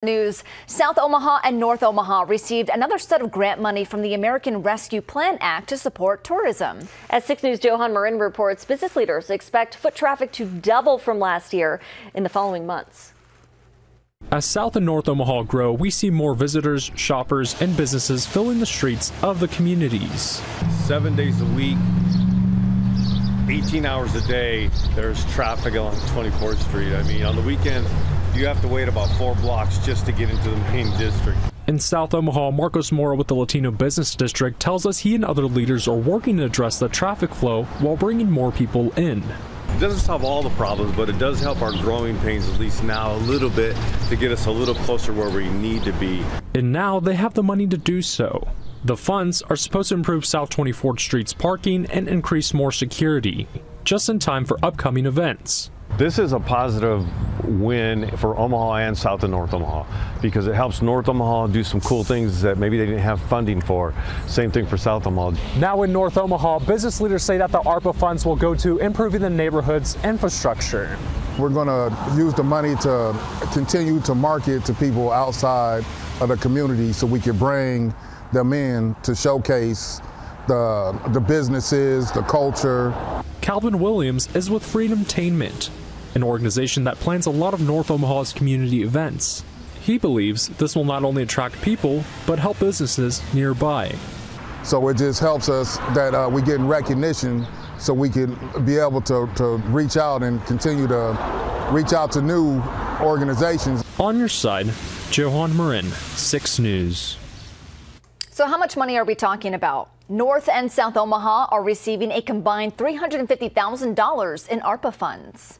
News. South Omaha and North Omaha received another set of grant money from the American Rescue Plan Act to support tourism. As 6 News' Johan Marin reports, business leaders expect foot traffic to double from last year in the following months. As South and North Omaha grow, we see more visitors, shoppers, and businesses filling the streets of the communities. 7 days a week, 18 hours a day, there's traffic along 24th Street. I mean, on the weekends, you have to wait about 4 blocks just to get into the main district. In South Omaha, Marcos Mora with the Latino Business District tells us he and other leaders are working to address the traffic flow while bringing more people in. It doesn't solve all the problems, but it does help our growing pains, at least now, a little bit, to get us a little closer where we need to be. And now they have the money to do so. The funds are supposed to improve South 24th Street's parking and increase more security, just in time for upcoming events. This is a positive win for Omaha and South and North Omaha because it helps North Omaha do some cool things that maybe they didn't have funding for. Same thing for South Omaha. Now in North Omaha, business leaders say that the ARPA funds will go to improving the neighborhood's infrastructure. We're going to use the money to continue to market to people outside of the community so we can bring them in to showcase the businesses, the culture. Calvin Williams is with Freedomtainment, an organization that plans a lot of North Omaha's community events. He believes this will not only attract people, but help businesses nearby. So it just helps us that we're getting recognition so we can be able to reach out and continue to reach out to new organizations. On your side, Johan Marin, 6 News. So how much money are we talking about? North and South Omaha are receiving a combined $350,000 in ARPA funds.